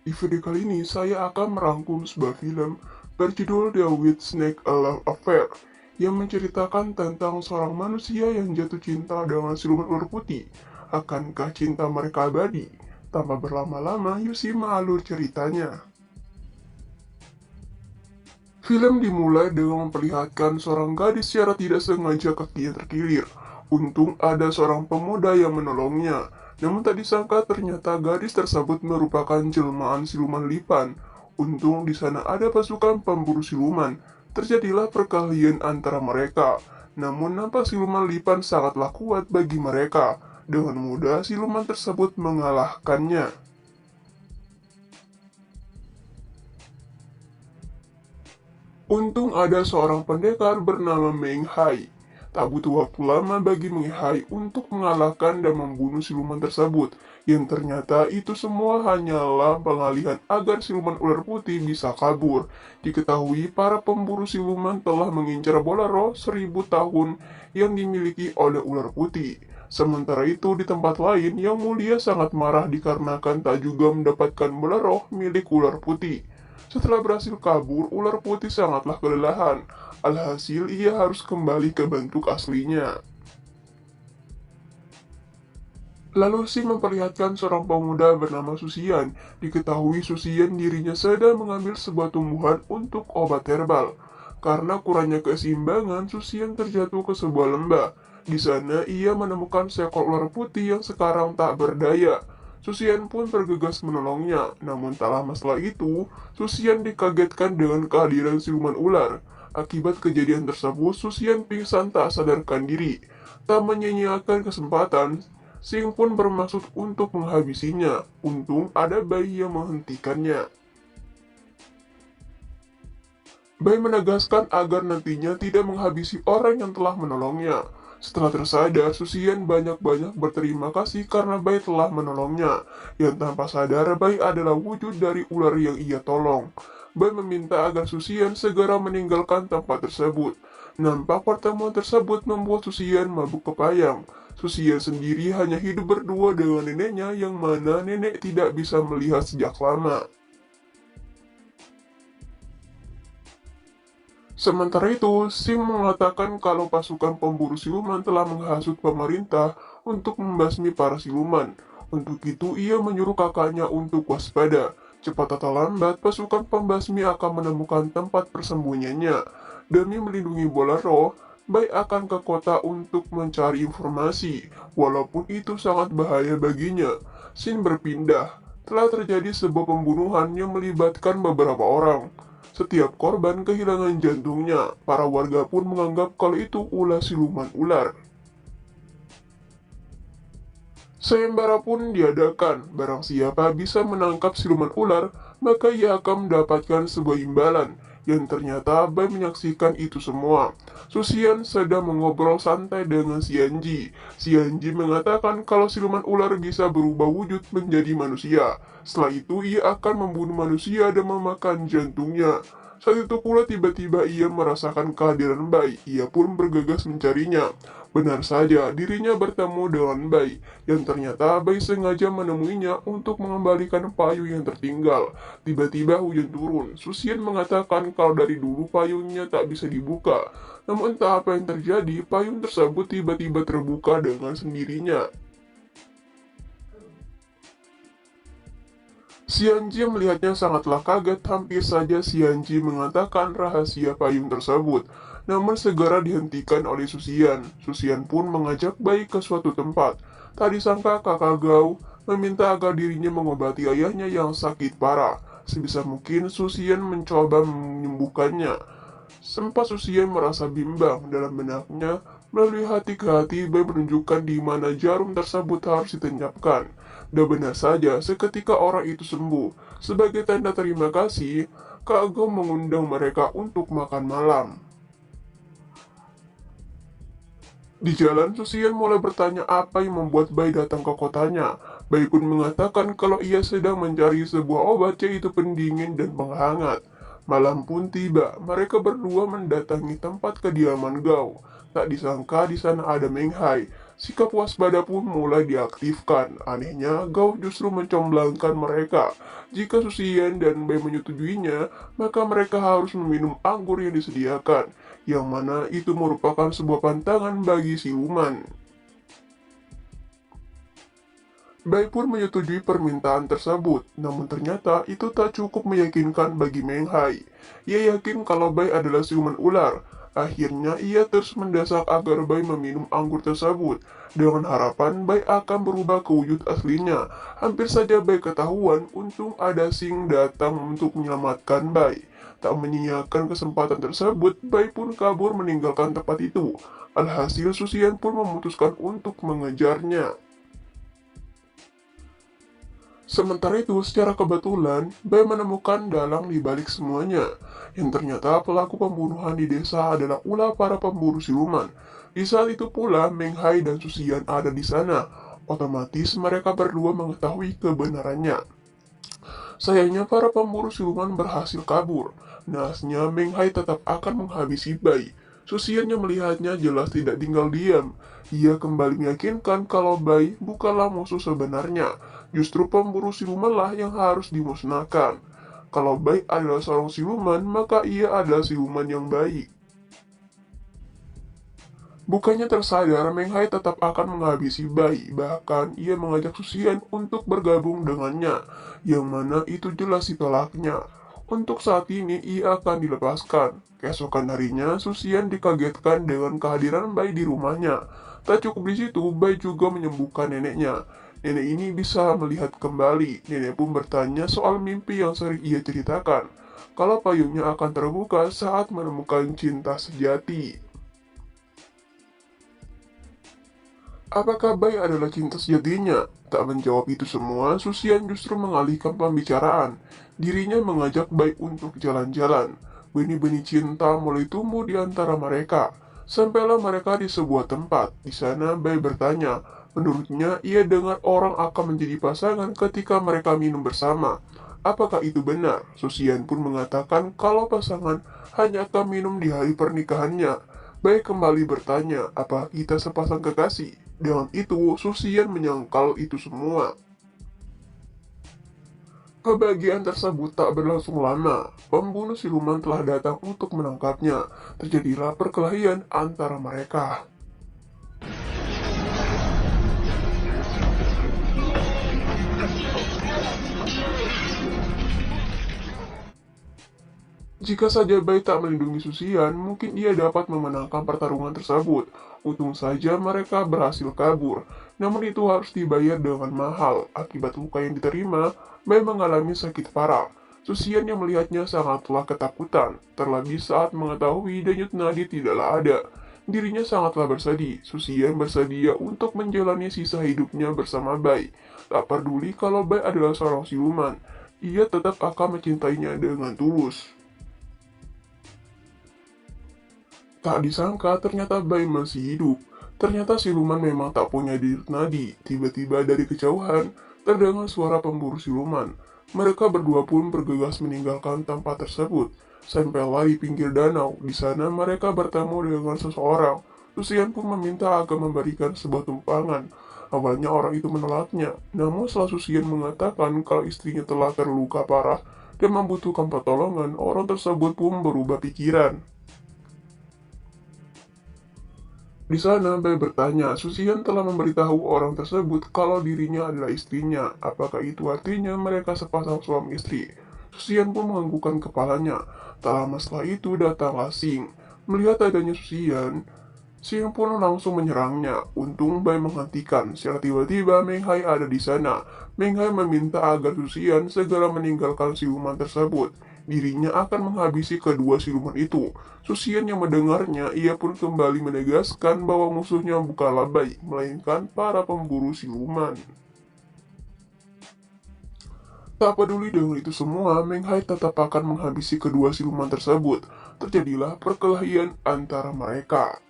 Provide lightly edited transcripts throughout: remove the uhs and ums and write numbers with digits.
Di video kali ini saya akan merangkum sebuah film berjudul The With Snake A Love Affair yang menceritakan tentang seorang manusia yang jatuh cinta dengan siluman ular putih. Akankah cinta mereka abadi? Tanpa berlama-lama, yuk simak alur ceritanya. Film dimulai dengan memperlihatkan seorang gadis secara tidak sengaja kakinya terkilir. Untung ada seorang pemuda yang menolongnya. Namun tak disangka ternyata gadis tersebut merupakan jelmaan siluman lipan. Untung di sana ada pasukan pemburu siluman. Terjadilah perkelahian antara mereka. Namun nampak siluman lipan sangatlah kuat bagi mereka. Dengan mudah siluman tersebut mengalahkannya. Untung ada seorang pendekar bernama Meng Hai. Tak butuh waktu lama bagi Meng Hai untuk mengalahkan dan membunuh siluman tersebut, yang ternyata itu semua hanyalah pengalihan agar siluman ular putih bisa kabur. Diketahui para pemburu siluman telah mengincar bola roh 1000 tahun yang dimiliki oleh ular putih. Sementara itu di tempat lain, Yang Mulia sangat marah dikarenakan tak juga mendapatkan bola roh milik ular putih. Setelah berhasil kabur, ular putih sangatlah kelelahan. Alhasil, ia harus kembali ke bentuk aslinya. Lalu si memperlihatkan seorang pemuda bernama Susian. Diketahui Susian dirinya sedang mengambil sebuah tumbuhan untuk obat herbal. Karena kurangnya keseimbangan, Susian terjatuh ke sebuah lembah. Di sana ia menemukan seekor ular putih yang sekarang tak berdaya. Susian pun bergegas menolongnya, namun tak lama setelah itu, Susian dikagetkan dengan kehadiran siluman ular. Akibat kejadian tersebut, Susian pingsan tak sadarkan diri. Tak menyia-nyiakan kesempatan, Sing pun bermaksud untuk menghabisinya. Untung ada bayi yang menghentikannya. Bai menegaskan agar nantinya tidak menghabisi orang yang telah menolongnya. Setelah tersadar, Susian banyak-banyak berterima kasih karena Bai telah menolongnya. Yang tanpa sadar, Bai adalah wujud dari ular yang ia tolong. Bai meminta agar Susian segera meninggalkan tempat tersebut. Nampak pertemuan tersebut membuat Susian mabuk kepayang. Susian sendiri hanya hidup berdua dengan neneknya yang mana nenek tidak bisa melihat sejak lama. Sementara itu, Sim mengatakan kalau pasukan pemburu siluman telah menghasut pemerintah untuk membasmi para siluman. Untuk itu, ia menyuruh kakaknya untuk waspada. Cepat atau lambat, pasukan pembasmi akan menemukan tempat persembunyiannya. Demi melindungi bola roh, Bai akan ke kota untuk mencari informasi, walaupun itu sangat bahaya baginya. Sin berpindah. Telah terjadi sebuah pembunuhan yang melibatkan beberapa orang. Setiap korban kehilangan jantungnya. Para warga pun menganggap kalau itu ulah siluman ular. Sayembara pun diadakan. Barang siapa bisa menangkap siluman ular, maka ia akan mendapatkan sebuah imbalan. Yang ternyata Bai menyaksikan itu semua. Susian sedang mengobrol santai dengan Xianji. Xianji mengatakan kalau siluman ular bisa berubah wujud menjadi manusia. Setelah itu ia akan membunuh manusia dan memakan jantungnya. Saat itu pula tiba-tiba ia merasakan kehadiran Bai. Ia pun bergegas mencarinya. Benar saja, dirinya bertemu dengan Bai, yang ternyata Bai sengaja menemuinya untuk mengembalikan payung yang tertinggal. Tiba-tiba hujan turun. Susian mengatakan kalau dari dulu payungnya tak bisa dibuka. Namun entah apa yang terjadi, payung tersebut tiba-tiba terbuka dengan sendirinya. Xianji melihatnya sangatlah kaget, hampir saja Xianji mengatakan rahasia payung tersebut. Namun segera dihentikan oleh Susian. Susian pun mengajak Bai ke suatu tempat. Tak disangka kakak Gao meminta agar dirinya mengobati ayahnya yang sakit parah. Sebisa mungkin Susian mencoba menyembuhkannya. Sempat Susian merasa bimbang dalam benaknya, melalui hati ke hati Bai menunjukkan di mana jarum tersebut harus ditancapkan. Dan benar saja, seketika orang itu sembuh. Sebagai tanda terima kasih, Kak Go mengundang mereka untuk makan malam. Di jalan, Susian mulai bertanya apa yang membuat Bai datang ke kotanya. Bai pun mengatakan kalau ia sedang mencari sebuah obat yaitu pendingin dan penghangat. Malam pun tiba, mereka berdua mendatangi tempat kediaman Gao. Tak disangka di sana ada Meng Hai. Sikap waspada pun mulai diaktifkan. Anehnya, Gao justru mencomblangkan mereka. Jika Susian dan Bai menyetujuinya, maka mereka harus meminum anggur yang disediakan, yang mana itu merupakan sebuah pantangan bagi siluman. Bai pun menyetujui permintaan tersebut, namun ternyata itu tak cukup meyakinkan bagi Meng Hai. Ia yakin kalau Bai adalah siluman ular. Akhirnya ia terus mendesak agar Bai meminum anggur tersebut, dengan harapan Bai akan berubah ke wujud aslinya. Hampir saja Bai ketahuan, untung ada Sing datang untuk menyelamatkan Bai. Tak menyia-nyiakan kesempatan tersebut, Bai pun kabur meninggalkan tempat itu. Alhasil Susian pun memutuskan untuk mengejarnya. Sementara itu, secara kebetulan, Bai menemukan dalang di balik semuanya, yang ternyata pelaku pembunuhan di desa adalah ulah para pemburu siluman. Di saat itu pula, Meng Hai dan Susian ada di sana. Otomatis mereka berdua mengetahui kebenarannya. Sayangnya para pemburu siluman berhasil kabur. Naasnya Meng Hai tetap akan menghabisi Bai. Susian yang melihatnya jelas tidak tinggal diam. Ia kembali meyakinkan kalau Bai bukanlah musuh sebenarnya. Justru pemburu silumanlah yang harus dimusnahkan. Kalau Bai adalah seorang siluman, maka ia adalah siluman yang baik. Bukannya tersadar, Meng Hai tetap akan menghabisi Bai. Bahkan ia mengajak Susian untuk bergabung dengannya, yang mana itu jelas ditolaknya. Untuk saat ini ia akan dilepaskan. Keesokan harinya, Susian dikagetkan dengan kehadiran Bai di rumahnya. Tak cukup di situ, Bai juga menyembuhkan neneknya. Nenek ini bisa melihat kembali. Nenek pun bertanya soal mimpi yang sering ia ceritakan. Kalau payungnya akan terbuka saat menemukan cinta sejati. Apakah Bai adalah cinta sejatinya? Tak menjawab itu semua, Susian justru mengalihkan pembicaraan. Dirinya mengajak Bai untuk jalan-jalan. Benih-benih cinta mulai tumbuh di antara mereka. Sampailah mereka di sebuah tempat. Di sana Bai bertanya, menurutnya ia dengar orang akan menjadi pasangan ketika mereka minum bersama. Apakah itu benar? Susian pun mengatakan kalau pasangan hanya akan minum di hari pernikahannya. Bai kembali bertanya, apa kita sepasang kekasih? Dengan itu, Susian menyangkal itu semua. Kebahagiaan tersebut tak berlangsung lama. Pembunuh siluman telah datang untuk menangkapnya. Terjadilah perkelahian antara mereka. Jika saja Bai tak melindungi Susian, mungkin ia dapat memenangkan pertarungan tersebut. Untung saja mereka berhasil kabur, namun itu harus dibayar dengan mahal. Akibat luka yang diterima, Bai mengalami sakit parah. Susian yang melihatnya sangatlah ketakutan, terlebih saat mengetahui denyut nadi tidaklah ada. Dirinya sangatlah bersedih. Susian bersedia untuk menjalani sisa hidupnya bersama Bai. Tak peduli kalau Bai adalah seorang siluman, ia tetap akan mencintainya dengan tulus. Tak disangka ternyata Bai masih hidup. Ternyata siluman memang tak punya denyut nadi. Tiba-tiba dari kejauhan, terdengar suara pemburu siluman. Mereka berdua pun bergegas meninggalkan tempat tersebut. Sampailah di pinggir danau. Di sana mereka bertemu dengan seseorang. Susian pun meminta agar memberikan sebuah tumpangan. Awalnya orang itu menolaknya. Namun setelah Susian mengatakan kalau istrinya telah terluka parah dan membutuhkan pertolongan, orang tersebut pun berubah pikiran. Di sana, Bai bertanya, Susian telah memberitahu orang tersebut kalau dirinya adalah istrinya. Apakah itu artinya mereka sepasang suami istri? Susian pun menganggukkan kepalanya. Tak lama setelah itu datanglah Sing. Melihat adanya Susian, Sing pun langsung menyerangnya. Untung Bai menghentikan. Secara tiba-tiba Meng Hai ada di sana. Meng Hai meminta agar Susian segera meninggalkan siluman tersebut. Dirinya akan menghabisi kedua siluman itu. Susian yang mendengarnya, ia pun kembali menegaskan bahwa musuhnya bukanlah Bai, melainkan para pemburu siluman. Tak peduli dengan itu semua, Meng Hai tetap akan menghabisi kedua siluman tersebut. Terjadilah perkelahian antara mereka.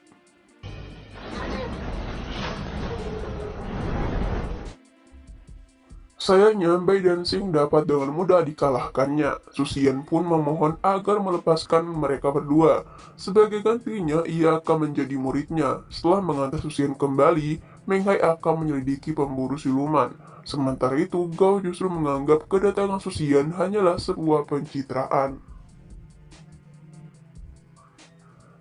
Sayangnya, Bai dan Sing dapat dengan mudah dikalahkannya. Susian pun memohon agar melepaskan mereka berdua. Sebagai gantinya, ia akan menjadi muridnya. Setelah mengantar Susian kembali, Meng Hai akan menyelidiki pemburu siluman. Sementara itu, Gao justru menganggap kedatangan Su Xian hanyalah sebuah pencitraan.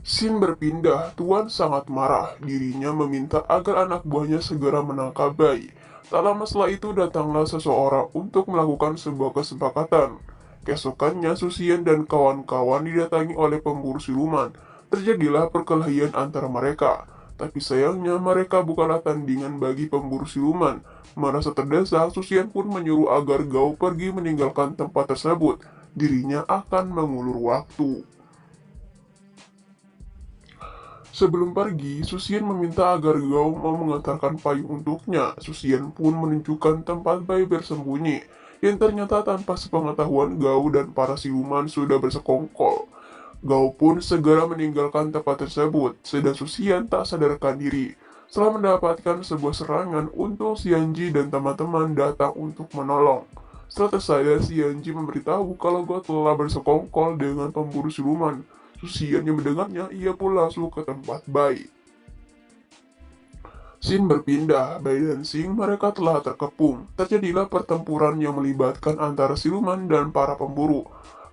Xin berpindah, Tuan sangat marah. Dirinya meminta agar anak buahnya segera menangkap bayi. Tak lama setelah itu datanglah seseorang untuk melakukan sebuah kesepakatan. Keesokannya Su Xian dan kawan-kawan didatangi oleh pemburu siluman. Terjadilah perkelahian antara mereka. Tapi sayangnya mereka bukanlah tandingan bagi pemburu siluman. Merasa terdesak, Su Xian pun menyuruh agar Gao pergi meninggalkan tempat tersebut. Dirinya akan mengulur waktu. Sebelum pergi, Su Xian meminta agar Gao mau mengantarkan payung untuknya. Su Xian pun menunjukkan tempat bayi bersembunyi, yang ternyata tanpa sepengetahuan Gao dan para siluman sudah bersekongkol. Gao pun segera meninggalkan tempat tersebut, sedang Su Xian tak sadarkan diri. Setelah mendapatkan sebuah serangan, untung Xianji dan teman-teman datang untuk menolong. Setelah tersadar, Xianji memberitahu kalau Gao telah bersekongkol dengan pemburu siluman. Su Xian yang mendengarnya, ia pun langsung ke tempat bayi. Xin berpindah, Bai dan Xing mereka telah terkepung. Terjadilah pertempuran yang melibatkan antara siluman dan para pemburu.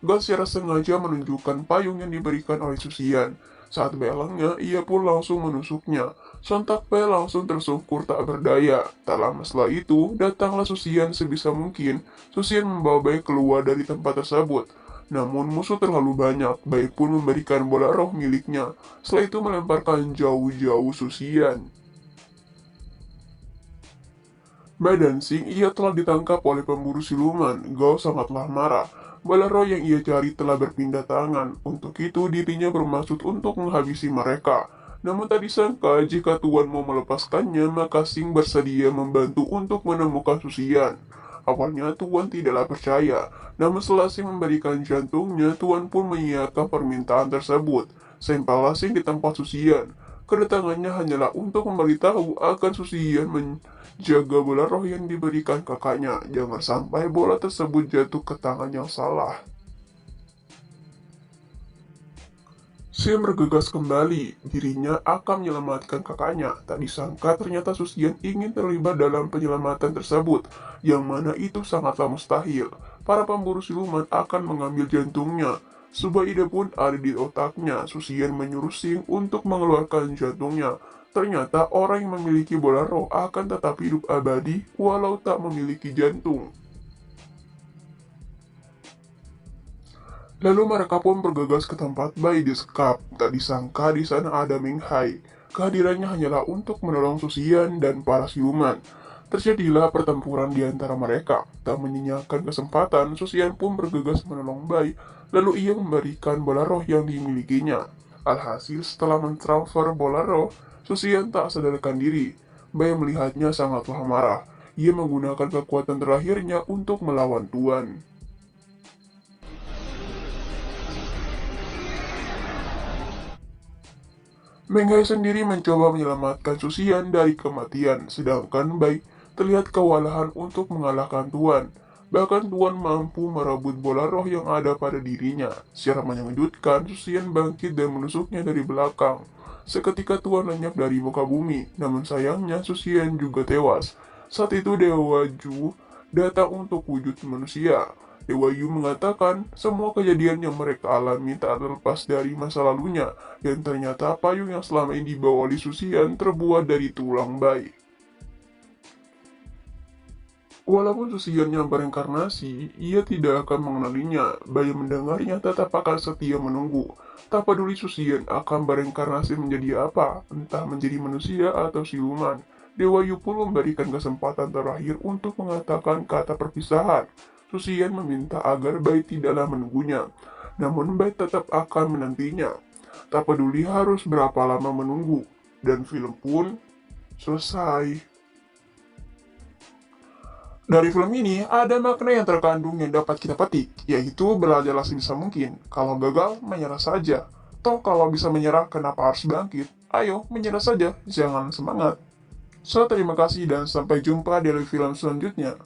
Gao secara sengaja menunjukkan payung yang diberikan oleh Su Xian. Saat belangnya, ia pun langsung menusuknya. Sontak Bai langsung tersungkur tak berdaya. Tak lama setelah itu, datanglah Su Xian sebisa mungkin. Su Xian membawa Bai keluar dari tempat tersebut. Namun musuh terlalu banyak, Bai pun memberikan bola roh miliknya. Setelah itu melemparkan jauh-jauh Su Xian. Bai dan Xing ia telah ditangkap oleh pemburu siluman. Gao sangatlah marah. Bola roh yang ia cari telah berpindah tangan. Untuk itu dirinya bermaksud untuk menghabisi mereka. Namun tak disangka jika Tuan mau melepaskannya, maka Xing bersedia membantu untuk menemukan Su Xian. Awalnya Tuan tidaklah percaya, namun setelah Xing memberikan jantungnya, Tuan pun mengiyakan permintaan tersebut. Sampailah Xing di tempat Su Xian. Kedatangannya hanyalah untuk memberitahu agar Su Xian menjaga bola roh yang diberikan kakaknya. Jangan sampai bola tersebut jatuh ke tangan yang salah. Xing bergegas kembali, dirinya akan menyelamatkan kakaknya. Tak disangka ternyata Su Xian ingin terlibat dalam penyelamatan tersebut, yang mana itu sangatlah mustahil. Para pemburu siluman akan mengambil jantungnya. Sebuah ide pun ada di otaknya. Su Xian menyuruh Xing untuk mengeluarkan jantungnya. Ternyata orang yang memiliki bola roh akan tetap hidup abadi walau tak memiliki jantung. Lalu mereka pun bergegas ke tempat bayi disekap. Tak disangka di sana ada Meng Hai. Kehadirannya hanyalah untuk menolong Su Xian dan para siluman. Terjadilah pertempuran di antara mereka. Tak menyanyiakan kesempatan, Su Xian pun bergegas menolong bayi. Lalu ia memberikan bola roh yang dimilikinya. Alhasil setelah mentransfer bola roh, Su Xian tak sadarkan diri. Bai melihatnya sangatlah marah. Ia menggunakan kekuatan terakhirnya untuk melawan Tuan. Meng Hai sendiri mencoba menyelamatkan Su Xian dari kematian, sedangkan Bai terlihat kewalahan untuk mengalahkan Tuan. Bahkan Tuan mampu merebut bola roh yang ada pada dirinya. Secara mengejutkan, Su Xian bangkit dan menusuknya dari belakang. Seketika Tuan lenyap dari muka bumi, namun sayangnya Su Xian juga tewas. Saat itu Dewa Ju datang untuk wujud manusia. Dewa Yu mengatakan semua kejadian yang mereka alami tak terlepas dari masa lalunya, dan ternyata payung yang selama ini dibawa oleh Su Xian terbuat dari tulang bayi. Walaupun Su Xian yang berinkarnasi, ia tidak akan mengenalinya. Bayi mendengarnya tetap akan setia menunggu. Tak peduli Su Xian akan berinkarnasi menjadi apa, entah menjadi manusia atau siluman. Dewa Yu pun memberikan kesempatan terakhir untuk mengatakan kata perpisahan. Su Xian meminta agar Bai tidaklah menunggunya, namun Bai tetap akan menantinya. Tak peduli harus berapa lama menunggu, dan film pun selesai. Dari film ini, ada makna yang terkandung yang dapat kita petik, yaitu belajarlah sebisa mungkin. Kalau gagal, menyerah saja. Toh kalau bisa menyerah, kenapa harus bangkit? Ayo, menyerah saja, jangan semangat. So, terima kasih dan sampai jumpa di film selanjutnya.